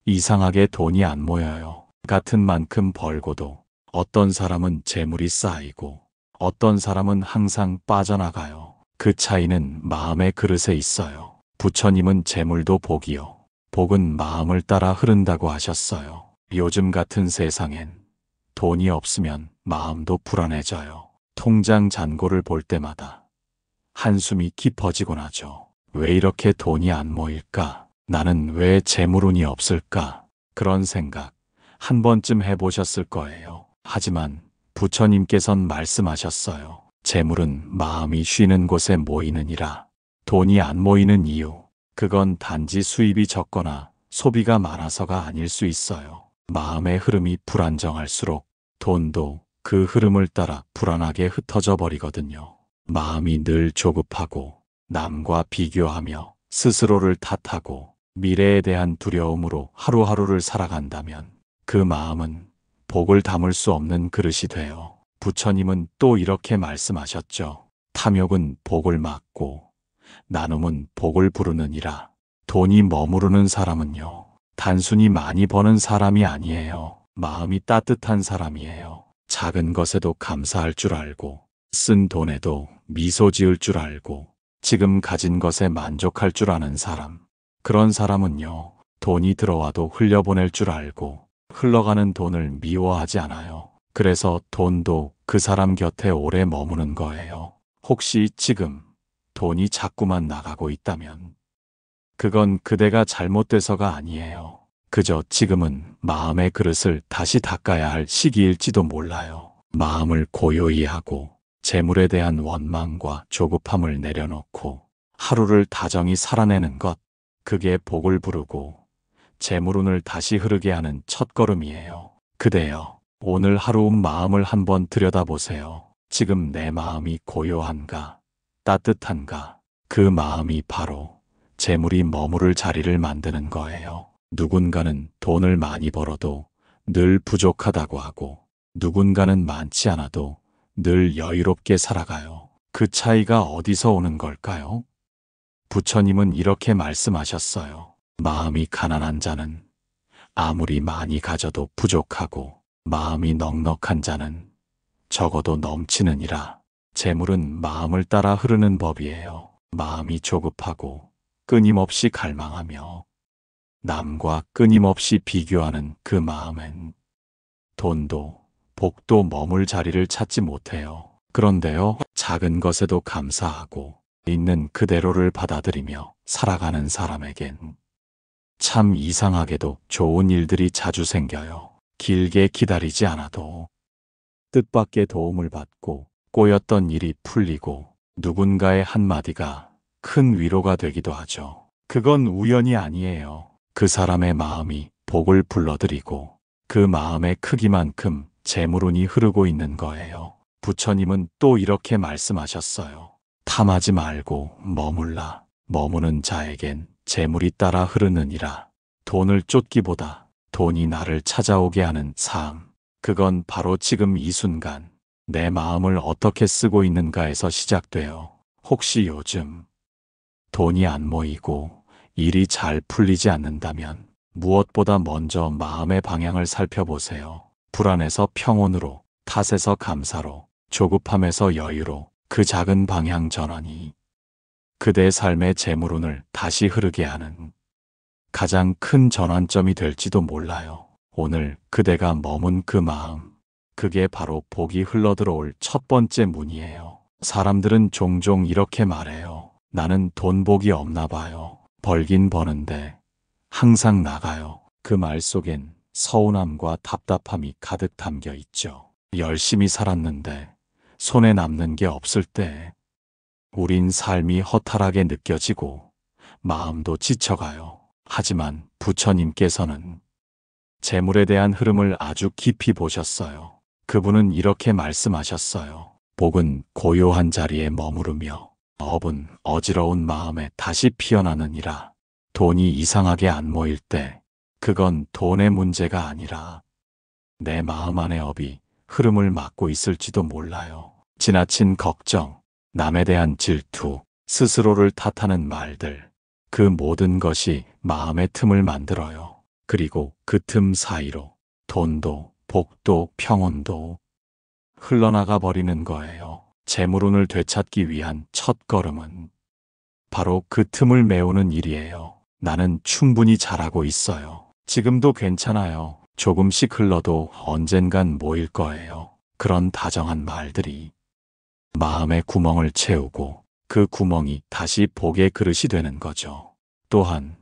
이상하게 돈이 안 모여요. 같은 만큼 벌고도 어떤 사람은 재물이 쌓이고 어떤 사람은 항상 빠져나가요. 그 차이는 마음의 그릇에 있어요. 부처님은 재물도 복이요. 복은 마음을 따라 흐른다고 하셨어요. 요즘 같은 세상엔 돈이 없으면 마음도 불안해져요. 통장 잔고를 볼 때마다 한숨이 깊어지곤 하죠. 왜 이렇게 돈이 안 모일까? 나는 왜 재물운이 없을까? 그런 생각 한 번쯤 해보셨을 거예요. 하지만 부처님께선 말씀하셨어요. 재물은 마음이 쉬는 곳에 모이느니라. 돈이 안 모이는 이유, 그건 단지 수입이 적거나 소비가 많아서가 아닐 수 있어요. 마음의 흐름이 불안정할수록 돈도 그 흐름을 따라 불안하게 흩어져 버리거든요. 마음이 늘 조급하고 남과 비교하며 스스로를 탓하고 미래에 대한 두려움으로 하루하루를 살아간다면 그 마음은 복을 담을 수 없는 그릇이 돼요. 부처님은 또 이렇게 말씀하셨죠. 탐욕은 복을 막고 나눔은 복을 부르느니라. 돈이 머무르는 사람은요, 단순히 많이 버는 사람이 아니에요. 마음이 따뜻한 사람이에요. 작은 것에도 감사할 줄 알고 쓴 돈에도 미소 지을 줄 알고 지금 가진 것에 만족할 줄 아는 사람. 그런 사람은요, 돈이 들어와도 흘려보낼 줄 알고 흘러가는 돈을 미워하지 않아요. 그래서 돈도 그 사람 곁에 오래 머무는 거예요. 혹시 지금 돈이 자꾸만 나가고 있다면 그건 그대가 잘못돼서가 아니에요. 그저 지금은 마음의 그릇을 다시 닦아야 할 시기일지도 몰라요. 마음을 고요히 하고 재물에 대한 원망과 조급함을 내려놓고 하루를 다정히 살아내는 것, 그게 복을 부르고 재물운을 다시 흐르게 하는 첫걸음이에요. 그대여, 오늘 하루 마음을 한번 들여다보세요. 지금 내 마음이 고요한가, 따뜻한가? 그 마음이 바로 재물이 머무를 자리를 만드는 거예요. 누군가는 돈을 많이 벌어도 늘 부족하다고 하고 누군가는 많지 않아도 늘 여유롭게 살아가요. 그 차이가 어디서 오는 걸까요? 부처님은 이렇게 말씀하셨어요. 마음이 가난한 자는 아무리 많이 가져도 부족하고 마음이 넉넉한 자는 적어도 넘치느니라. 재물은 마음을 따라 흐르는 법이에요. 마음이 조급하고 끊임없이 갈망하며 남과 끊임없이 비교하는 그 마음엔 돈도 복도 머물 자리를 찾지 못해요. 그런데요, 작은 것에도 감사하고 있는 그대로를 받아들이며 살아가는 사람에겐 참 이상하게도 좋은 일들이 자주 생겨요. 길게 기다리지 않아도 뜻밖의 도움을 받고 꼬였던 일이 풀리고 누군가의 한마디가 큰 위로가 되기도 하죠. 그건 우연이 아니에요. 그 사람의 마음이 복을 불러들이고 그 마음의 크기만큼 재물운이 흐르고 있는 거예요. 부처님은 또 이렇게 말씀하셨어요. 탐하지 말고 머물라. 머무는 자에겐 재물이 따라 흐르느니라. 돈을 쫓기보다 돈이 나를 찾아오게 하는 삶. 그건 바로 지금 이 순간 내 마음을 어떻게 쓰고 있는가에서 시작돼요. 혹시 요즘 돈이 안 모이고 일이 잘 풀리지 않는다면 무엇보다 먼저 마음의 방향을 살펴보세요. 불안에서 평온으로, 탓에서 감사로, 조급함에서 여유로 그 작은 방향 전환이 그대의 삶의 재물운을 다시 흐르게 하는 가장 큰 전환점이 될지도 몰라요. 오늘 그대가 머문 그 마음, 그게 바로 복이 흘러들어올 첫 번째 문이에요. 사람들은 종종 이렇게 말해요. 나는 돈 복이 없나 봐요. 벌긴 버는데 항상 나가요. 그 말 속엔 서운함과 답답함이 가득 담겨 있죠. 열심히 살았는데 손에 남는 게 없을 때 우린 삶이 허탈하게 느껴지고 마음도 지쳐가요. 하지만 부처님께서는 재물에 대한 흐름을 아주 깊이 보셨어요. 그분은 이렇게 말씀하셨어요. 복은 고요한 자리에 머무르며 업은 어지러운 마음에 다시 피어나느니라. 돈이 이상하게 안 모일 때 그건 돈의 문제가 아니라 내 마음 안의 업이 흐름을 막고 있을지도 몰라요. 지나친 걱정, 남에 대한 질투, 스스로를 탓하는 말들, 그 모든 것이 마음의 틈을 만들어요. 그리고 그 틈 사이로 돈도 복도 평온도 흘러나가 버리는 거예요. 재물운을 되찾기 위한 첫 걸음은 바로 그 틈을 메우는 일이에요. 나는 충분히 잘하고 있어요. 지금도 괜찮아요. 조금씩 흘러도 언젠간 모일 거예요. 그런 다정한 말들이 마음의 구멍을 채우고 그 구멍이 다시 복의 그릇이 되는 거죠. 또한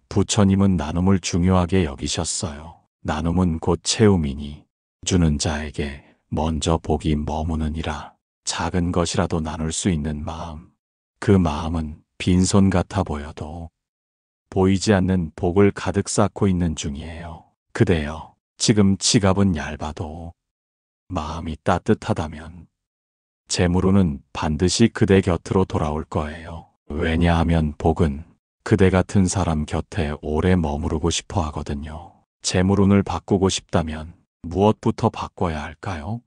부처님은 나눔을 중요하게 여기셨어요. 나눔은 곧 채움이니 주는 자에게 먼저 복이 머무느니라. 작은 것이라도 나눌 수 있는 마음, 그 마음은 빈손 같아 보여도 보이지 않는 복을 가득 쌓고 있는 중이에요. 그대여, 지금 지갑은 얇아도 마음이 따뜻하다면 재물운은 반드시 그대 곁으로 돌아올 거예요. 왜냐하면 복은 그대 같은 사람 곁에 오래 머무르고 싶어 하거든요. 재물운을 바꾸고 싶다면 무엇부터 바꿔야 할까요?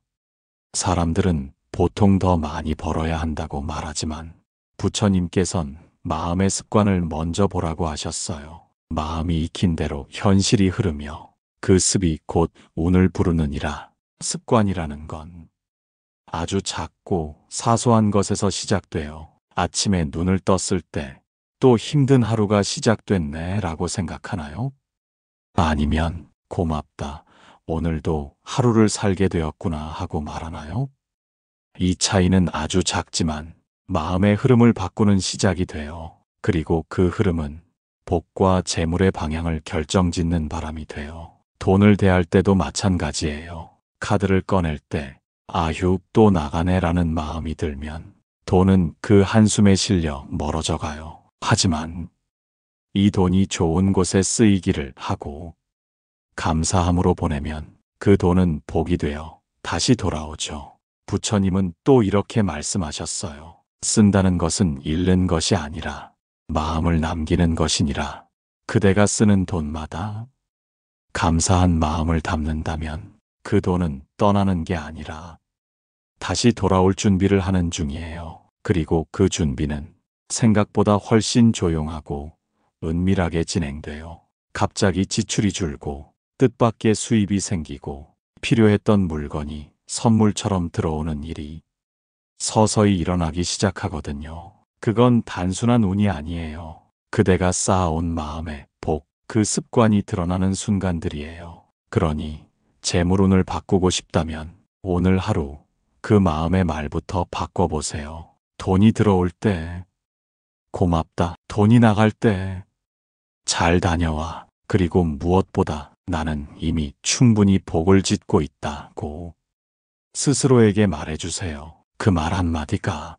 사람들은 보통 더 많이 벌어야 한다고 말하지만 부처님께선 마음의 습관을 먼저 보라고 하셨어요. 마음이 익힌 대로 현실이 흐르며 그 습이 곧 운을 부르느니라. 습관이라는 건 아주 작고 사소한 것에서 시작돼요. 아침에 눈을 떴을 때 또 힘든 하루가 시작됐네 라고 생각하나요? 아니면 고맙다, 오늘도 하루를 살게 되었구나 하고 말하나요? 이 차이는 아주 작지만 마음의 흐름을 바꾸는 시작이 돼요. 그리고 그 흐름은 복과 재물의 방향을 결정짓는 바람이 돼요. 돈을 대할 때도 마찬가지예요. 카드를 꺼낼 때 아휴 또 나가네 라는 마음이 들면 돈은 그 한숨에 실려 멀어져 가요. 하지만 이 돈이 좋은 곳에 쓰이기를 하고 감사함으로 보내면 그 돈은 복이 되어 다시 돌아오죠. 부처님은 또 이렇게 말씀하셨어요. 쓴다는 것은 잃는 것이 아니라 마음을 남기는 것이니라. 그대가 쓰는 돈마다 감사한 마음을 담는다면 그 돈은 떠나는 게 아니라 다시 돌아올 준비를 하는 중이에요. 그리고 그 준비는 생각보다 훨씬 조용하고 은밀하게 진행돼요. 갑자기 지출이 줄고 뜻밖의 수입이 생기고 필요했던 물건이 선물처럼 들어오는 일이 서서히 일어나기 시작하거든요. 그건 단순한 운이 아니에요. 그대가 쌓아온 마음의 복, 그 습관이 드러나는 순간들이에요. 그러니 재물운을 바꾸고 싶다면 오늘 하루 그 마음의 말부터 바꿔보세요. 돈이 들어올 때 고맙다, 돈이 나갈 때 잘 다녀와, 그리고 무엇보다 나는 이미 충분히 복을 짓고 있다고 스스로에게 말해주세요. 그 말 한마디가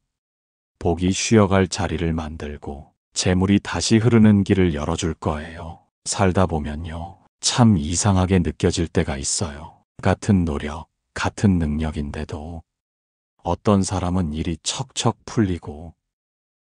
복이 쉬어갈 자리를 만들고 재물이 다시 흐르는 길을 열어줄 거예요. 살다 보면요, 참 이상하게 느껴질 때가 있어요. 같은 노력, 같은 능력인데도 어떤 사람은 일이 척척 풀리고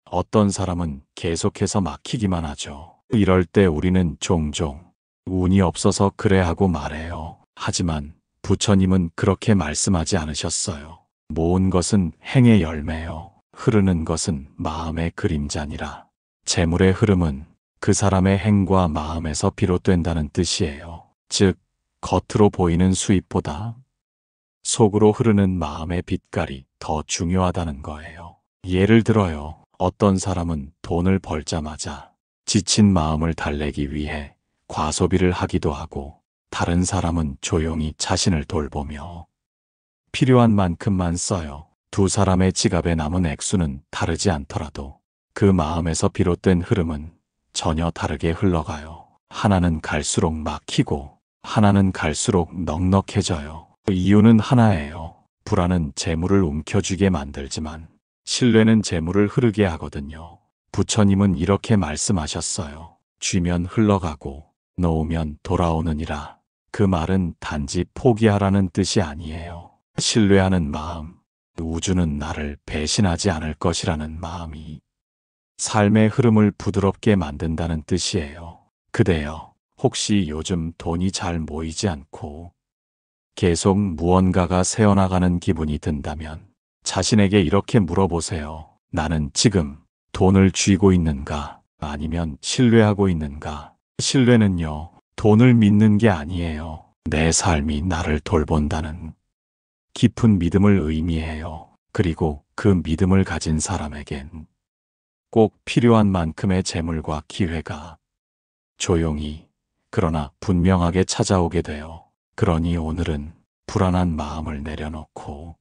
어떤 사람은 계속해서 막히기만 하죠. 이럴 때 우리는 종종 운이 없어서 그래 하고 말해요. 하지만 부처님은 그렇게 말씀하지 않으셨어요. 모은 것은 행의 열매요. 흐르는 것은 마음의 그림자니라. 재물의 흐름은 그 사람의 행과 마음에서 비롯된다는 뜻이에요. 즉, 겉으로 보이는 수입보다 속으로 흐르는 마음의 빛깔이 더 중요하다는 거예요. 예를 들어요. 어떤 사람은 돈을 벌자마자 지친 마음을 달래기 위해 과소비를 하기도 하고, 다른 사람은 조용히 자신을 돌보며 필요한 만큼만 써요. 두 사람의 지갑에 남은 액수는 다르지 않더라도 그 마음에서 비롯된 흐름은 전혀 다르게 흘러가요. 하나는 갈수록 막히고 하나는 갈수록 넉넉해져요. 이유는 하나예요. 불안은 재물을 움켜쥐게 만들지만 신뢰는 재물을 흐르게 하거든요. 부처님은 이렇게 말씀하셨어요. 쥐면 흘러가고 놓으면 돌아오느니라. 그 말은 단지 포기하라는 뜻이 아니에요. 신뢰하는 마음, 우주는 나를 배신하지 않을 것이라는 마음이 삶의 흐름을 부드럽게 만든다는 뜻이에요. 그대여, 혹시 요즘 돈이 잘 모이지 않고 계속 무언가가 새어나가는 기분이 든다면 자신에게 이렇게 물어보세요. 나는 지금 돈을 쥐고 있는가? 아니면 신뢰하고 있는가? 신뢰는요, 돈을 믿는 게 아니에요. 내 삶이 나를 돌본다는 깊은 믿음을 의미해요. 그리고 그 믿음을 가진 사람에겐 꼭 필요한 만큼의 재물과 기회가 조용히 그러나 분명하게 찾아오게 돼요. 그러니 오늘은 불안한 마음을 내려놓고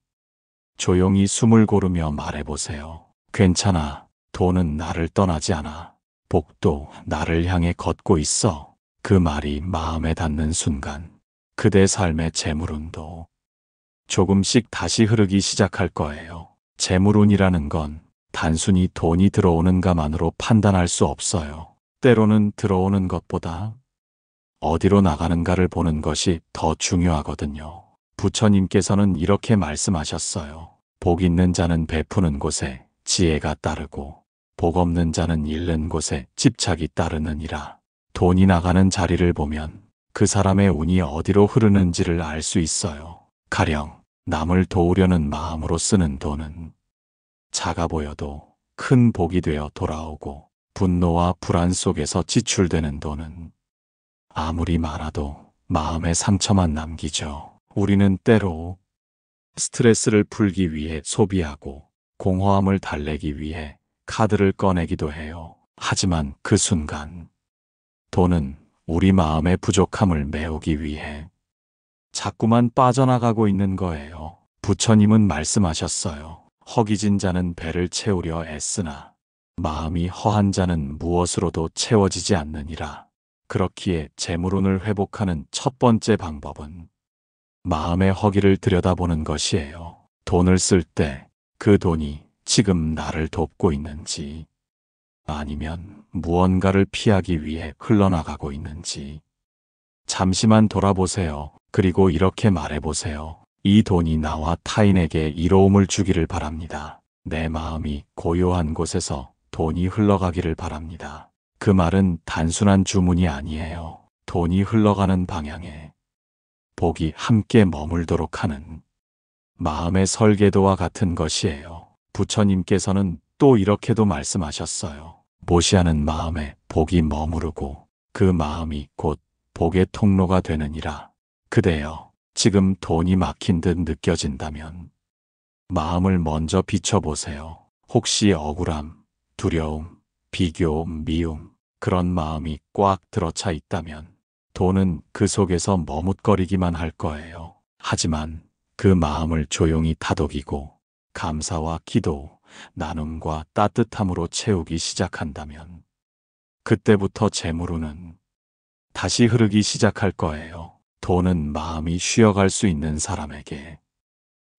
조용히 숨을 고르며 말해보세요. 괜찮아. 돈은 나를 떠나지 않아. 복도 나를 향해 걷고 있어. 그 말이 마음에 닿는 순간 그대 삶의 재물운도 조금씩 다시 흐르기 시작할 거예요. 재물운이라는 건 단순히 돈이 들어오는가만으로 판단할 수 없어요. 때로는 들어오는 것보다 어디로 나가는가를 보는 것이 더 중요하거든요. 부처님께서는 이렇게 말씀하셨어요. 복 있는 자는 베푸는 곳에 지혜가 따르고 복 없는 자는 잃는 곳에 집착이 따르느니라. 돈이 나가는 자리를 보면 그 사람의 운이 어디로 흐르는지를 알 수 있어요. 가령 남을 도우려는 마음으로 쓰는 돈은 작아 보여도 큰 복이 되어 돌아오고 분노와 불안 속에서 지출되는 돈은 아무리 많아도 마음의 상처만 남기죠. 우리는 때로 스트레스를 풀기 위해 소비하고 공허함을 달래기 위해 카드를 꺼내기도 해요. 하지만 그 순간 돈은 우리 마음의 부족함을 메우기 위해 자꾸만 빠져나가고 있는 거예요. 부처님은 말씀하셨어요. 허기진 자는 배를 채우려 애쓰나 마음이 허한 자는 무엇으로도 채워지지 않느니라. 그렇기에 재물운을 회복하는 첫 번째 방법은 마음의 허기를 들여다보는 것이에요. 돈을 쓸 때 그 돈이 지금 나를 돕고 있는지 아니면 무언가를 피하기 위해 흘러나가고 있는지 잠시만 돌아보세요. 그리고 이렇게 말해보세요. 이 돈이 나와 타인에게 이로움을 주기를 바랍니다. 내 마음이 고요한 곳에서 돈이 흘러가기를 바랍니다. 그 말은 단순한 주문이 아니에요. 돈이 흘러가는 방향에 복이 함께 머물도록 하는 마음의 설계도와 같은 것이에요. 부처님께서는 또 이렇게도 말씀하셨어요. 모시하는 마음에 복이 머무르고 그 마음이 곧 복의 통로가 되느니라. 그대여, 지금 돈이 막힌 듯 느껴진다면 마음을 먼저 비춰보세요. 혹시 억울함, 두려움, 비교, 미움, 그런 마음이 꽉 들어차 있다면 돈은 그 속에서 머뭇거리기만 할 거예요. 하지만 그 마음을 조용히 다독이고 감사와 기도, 나눔과 따뜻함으로 채우기 시작한다면 그때부터 재물운은 다시 흐르기 시작할 거예요. 돈은 마음이 쉬어갈 수 있는 사람에게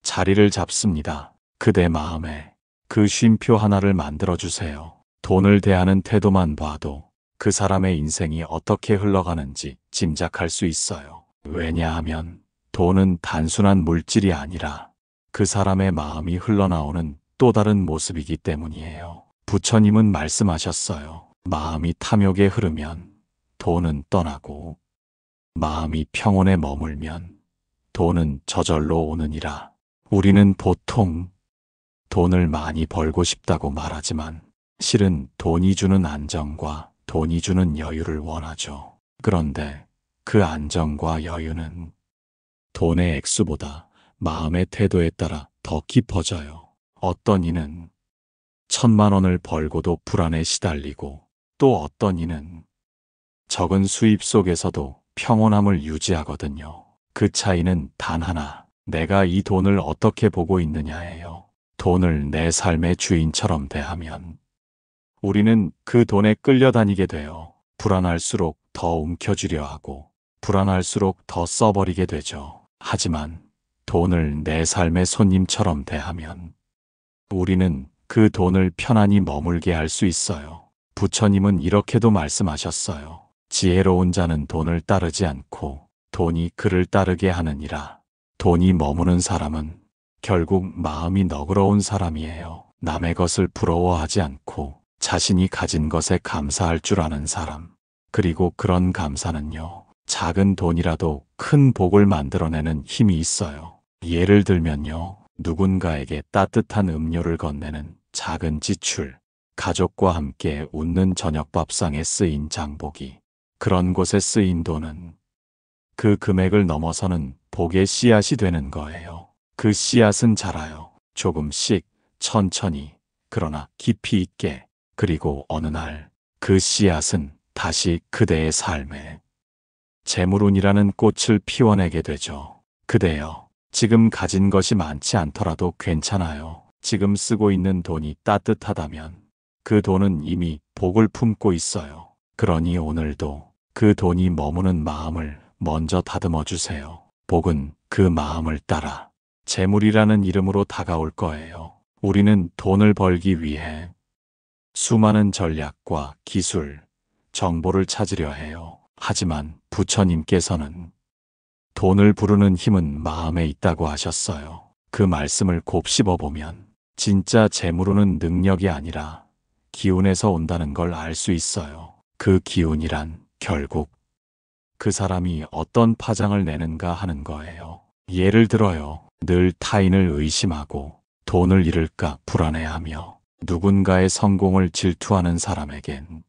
자리를 잡습니다. 그대 마음에 그 쉼표 하나를 만들어주세요. 돈을 대하는 태도만 봐도 그 사람의 인생이 어떻게 흘러가는지 짐작할 수 있어요. 왜냐하면 돈은 단순한 물질이 아니라 그 사람의 마음이 흘러나오는 또 다른 모습이기 때문이에요. 부처님은 말씀하셨어요. 마음이 탐욕에 흐르면 돈은 떠나고 마음이 평온에 머물면 돈은 저절로 오느니라. 우리는 보통 돈을 많이 벌고 싶다고 말하지만 실은 돈이 주는 안정과 돈이 주는 여유를 원하죠. 그런데 그 안정과 여유는 돈의 액수보다 마음의 태도에 따라 더 깊어져요. 어떤 이는 1,000만 원을 벌고도 불안에 시달리고 또 어떤 이는 적은 수입 속에서도 평온함을 유지하거든요. 그 차이는 단 하나, 내가 이 돈을 어떻게 보고 있느냐예요. 돈을 내 삶의 주인처럼 대하면 우리는 그 돈에 끌려다니게 돼요. 불안할수록 더 움켜쥐려 하고 불안할수록 더 써버리게 되죠. 하지만 돈을 내 삶의 손님처럼 대하면 우리는 그 돈을 편안히 머물게 할 수 있어요. 부처님은 이렇게도 말씀하셨어요. 지혜로운 자는 돈을 따르지 않고 돈이 그를 따르게 하느니라. 돈이 머무는 사람은 결국 마음이 너그러운 사람이에요. 남의 것을 부러워하지 않고 자신이 가진 것에 감사할 줄 아는 사람. 그리고 그런 감사는요, 작은 돈이라도 큰 복을 만들어내는 힘이 있어요. 예를 들면요, 누군가에게 따뜻한 음료를 건네는 작은 지출, 가족과 함께 웃는 저녁 밥상에 쓰인 장보기, 그런 곳에 쓰인 돈은 그 금액을 넘어서는 복의 씨앗이 되는 거예요. 그 씨앗은 자라요. 조금씩, 천천히, 그러나 깊이 있게. 그리고 어느 날 그 씨앗은 다시 그대의 삶에 재물운이라는 꽃을 피워내게 되죠. 그대여, 지금 가진 것이 많지 않더라도 괜찮아요. 지금 쓰고 있는 돈이 따뜻하다면 그 돈은 이미 복을 품고 있어요. 그러니 오늘도 그 돈이 머무는 마음을 먼저 다듬어 주세요. 복은 그 마음을 따라 재물이라는 이름으로 다가올 거예요. 우리는 돈을 벌기 위해 수많은 전략과 기술, 정보를 찾으려 해요. 하지만 부처님께서는 돈을 부르는 힘은 마음에 있다고 하셨어요. 그 말씀을 곱씹어 보면 진짜 재물로는 능력이 아니라 기운에서 온다는 걸 알 수 있어요. 그 기운이란 결국 그 사람이 어떤 파장을 내는가 하는 거예요. 예를 들어요. 늘 타인을 의심하고 돈을 잃을까 불안해하며 누군가의 성공을 질투하는 사람에겐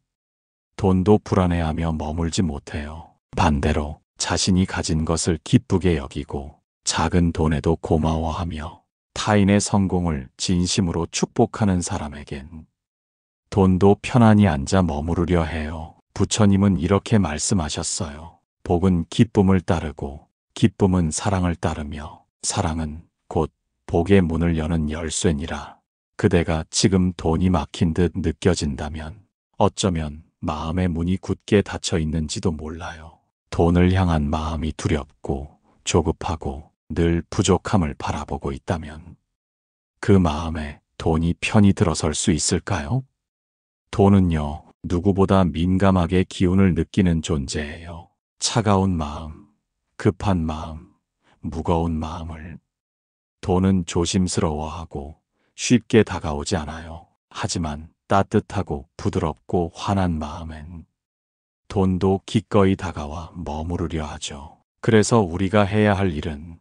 돈도 불안해하며 머물지 못해요. 반대로 자신이 가진 것을 기쁘게 여기고 작은 돈에도 고마워하며 타인의 성공을 진심으로 축복하는 사람에겐 돈도 편안히 앉아 머무르려 해요. 부처님은 이렇게 말씀하셨어요. 복은 기쁨을 따르고 기쁨은 사랑을 따르며 사랑은 곧 복의 문을 여는 열쇠니라. 그대가 지금 돈이 막힌 듯 느껴진다면 어쩌면 마음의 문이 굳게 닫혀 있는지도 몰라요. 돈을 향한 마음이 두렵고 조급하고 늘 부족함을 바라보고 있다면 그 마음에 돈이 편히 들어설 수 있을까요? 돈은요, 누구보다 민감하게 기운을 느끼는 존재예요. 차가운 마음, 급한 마음, 무거운 마음을 돈은 조심스러워하고 쉽게 다가오지 않아요. 하지만 따뜻하고 부드럽고 환한 마음엔 돈도 기꺼이 다가와 머무르려 하죠. 그래서 우리가 해야 할 일은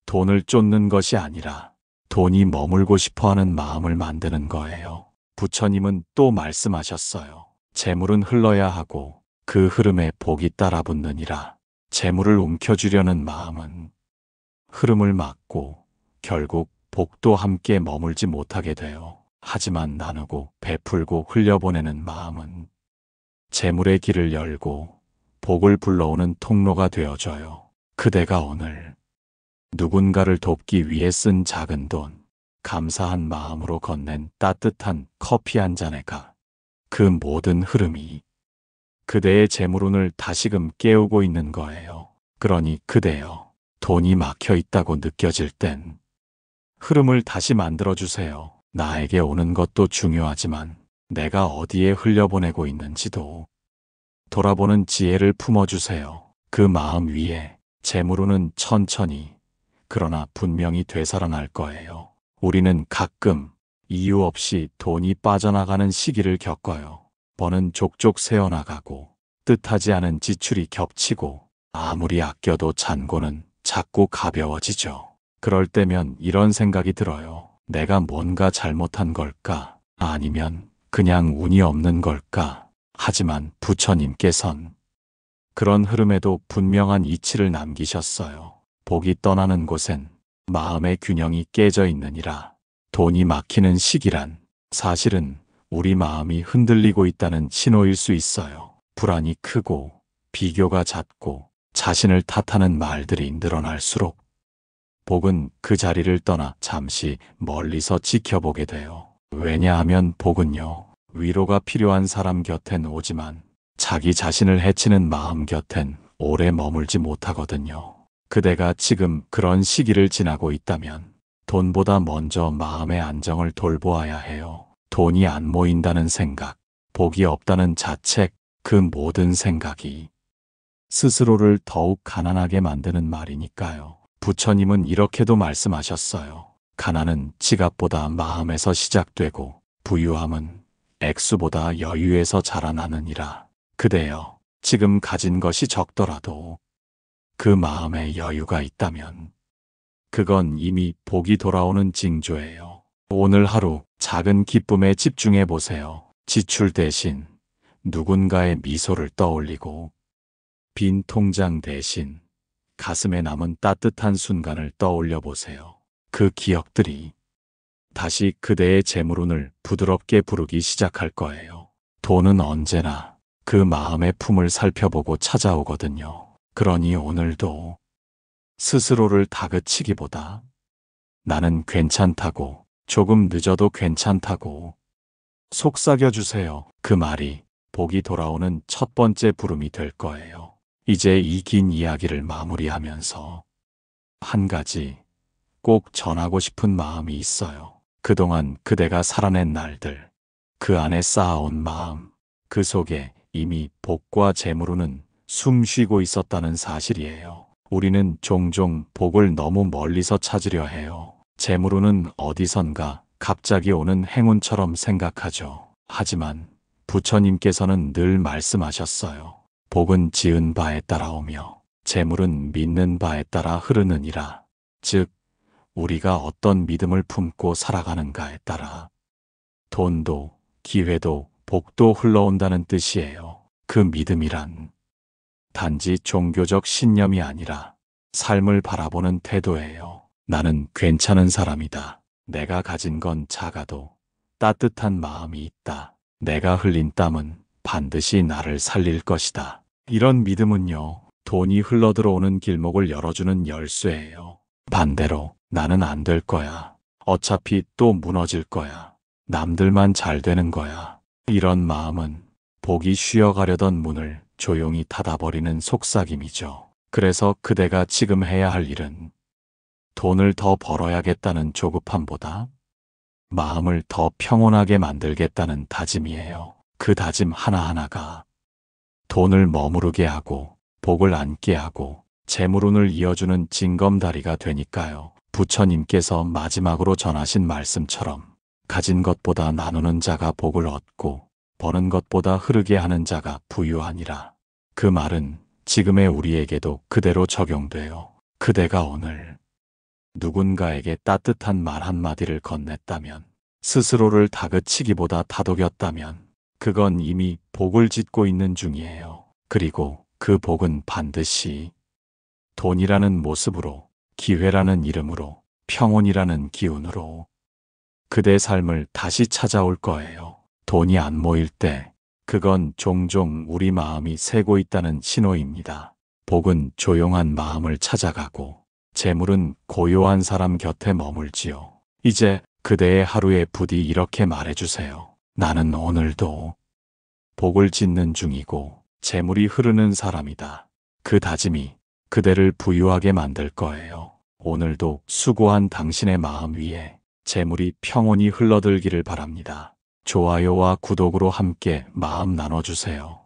돈을 쫓는 것이 아니라 돈이 머물고 싶어하는 마음을 만드는 거예요. 부처님은 또 말씀하셨어요. 재물은 흘러야 하고 그 흐름에 복이 따라붙느니라. 재물을 움켜쥐려는 마음은 흐름을 막고 결국 복도 함께 머물지 못하게 돼요. 하지만 나누고 베풀고 흘려보내는 마음은 재물의 길을 열고 복을 불러오는 통로가 되어줘요. 그대가 오늘 누군가를 돕기 위해 쓴 작은 돈, 감사한 마음으로 건넨 따뜻한 커피 한 잔에 그 모든 흐름이 그대의 재물운을 다시금 깨우고 있는 거예요. 그러니 그대여, 돈이 막혀 있다고 느껴질 땐 흐름을 다시 만들어주세요. 나에게 오는 것도 중요하지만 내가 어디에 흘려보내고 있는지도 돌아보는 지혜를 품어주세요. 그 마음 위에 재물운은 천천히 그러나 분명히 되살아날 거예요. 우리는 가끔 이유 없이 돈이 빠져나가는 시기를 겪어요. 버는 족족 새어나가고 뜻하지 않은 지출이 겹치고 아무리 아껴도 잔고는 자꾸 가벼워지죠. 그럴 때면 이런 생각이 들어요. 내가 뭔가 잘못한 걸까? 아니면 그냥 운이 없는 걸까? 하지만 부처님께선 그런 흐름에도 분명한 이치를 남기셨어요. 복이 떠나는 곳엔 마음의 균형이 깨져 있느니라. 돈이 막히는 시기란 사실은 우리 마음이 흔들리고 있다는 신호일 수 있어요. 불안이 크고 비교가 잦고 자신을 탓하는 말들이 늘어날수록 복은 그 자리를 떠나 잠시 멀리서 지켜보게 돼요. 왜냐하면 복은요, 위로가 필요한 사람 곁엔 오지만 자기 자신을 해치는 마음 곁엔 오래 머물지 못하거든요. 그대가 지금 그런 시기를 지나고 있다면 돈보다 먼저 마음의 안정을 돌보아야 해요. 돈이 안 모인다는 생각, 복이 없다는 자책, 그 모든 생각이 스스로를 더욱 가난하게 만드는 말이니까요. 부처님은 이렇게도 말씀하셨어요. 가난은 지갑보다 마음에서 시작되고 부유함은 액수보다 여유에서 자라나느니라. 그대여, 지금 가진 것이 적더라도 그 마음에 여유가 있다면 그건 이미 복이 돌아오는 징조예요. 오늘 하루 작은 기쁨에 집중해 보세요. 지출 대신 누군가의 미소를 떠올리고 빈 통장 대신 가슴에 남은 따뜻한 순간을 떠올려 보세요. 그 기억들이 다시 그대의 재물운을 부드럽게 부르기 시작할 거예요. 돈은 언제나 그 마음의 품을 살펴보고 찾아오거든요. 그러니 오늘도 스스로를 다그치기보다 나는 괜찮다고, 조금 늦어도 괜찮다고 속삭여 주세요. 그 말이 복이 돌아오는 첫 번째 부름이 될 거예요. 이제 이 긴 이야기를 마무리하면서 한 가지 꼭 전하고 싶은 마음이 있어요. 그동안 그대가 살아낸 날들, 그 안에 쌓아온 마음, 그 속에 이미 복과 재물운은 숨 쉬고 있었다는 사실이에요. 우리는 종종 복을 너무 멀리서 찾으려 해요. 재물운은 어디선가 갑자기 오는 행운처럼 생각하죠. 하지만 부처님께서는 늘 말씀하셨어요. 복은 지은 바에 따라 오며 재물은 믿는 바에 따라 흐르느니라. 즉, 우리가 어떤 믿음을 품고 살아가는가에 따라 돈도 기회도 복도 흘러온다는 뜻이에요. 그 믿음이란 단지 종교적 신념이 아니라 삶을 바라보는 태도예요. 나는 괜찮은 사람이다. 내가 가진 건 작아도 따뜻한 마음이 있다. 내가 흘린 땀은 반드시 나를 살릴 것이다. 이런 믿음은요, 돈이 흘러들어오는 길목을 열어주는 열쇠예요. 반대로 나는 안 될 거야. 어차피 또 무너질 거야. 남들만 잘 되는 거야. 이런 마음은 복이 쉬어가려던 문을 조용히 닫아버리는 속삭임이죠. 그래서 그대가 지금 해야 할 일은 돈을 더 벌어야겠다는 조급함보다 마음을 더 평온하게 만들겠다는 다짐이에요. 그 다짐 하나하나가 돈을 머무르게 하고 복을 안게 하고 재물운을 이어주는 징검다리가 되니까요. 부처님께서 마지막으로 전하신 말씀처럼 가진 것보다 나누는 자가 복을 얻고 버는 것보다 흐르게 하는 자가 부유하니라. 그 말은 지금의 우리에게도 그대로 적용돼요. 그대가 오늘 누군가에게 따뜻한 말 한마디를 건넸다면, 스스로를 다그치기보다 다독였다면 그건 이미 복을 짓고 있는 중이에요. 그리고 그 복은 반드시 돈이라는 모습으로, 기회라는 이름으로, 평온이라는 기운으로 그대 삶을 다시 찾아올 거예요. 돈이 안 모일 때 그건 종종 우리 마음이 새고 있다는 신호입니다. 복은 조용한 마음을 찾아가고 재물은 고요한 사람 곁에 머물지요. 이제 그대의 하루에 부디 이렇게 말해주세요. 나는 오늘도 복을 짓는 중이고 재물이 흐르는 사람이다. 그 다짐이 그대를 부유하게 만들 거예요. 오늘도 수고한 당신의 마음 위에 재물이 평온히 흘러들기를 바랍니다. 좋아요와 구독으로 함께 마음 나눠주세요.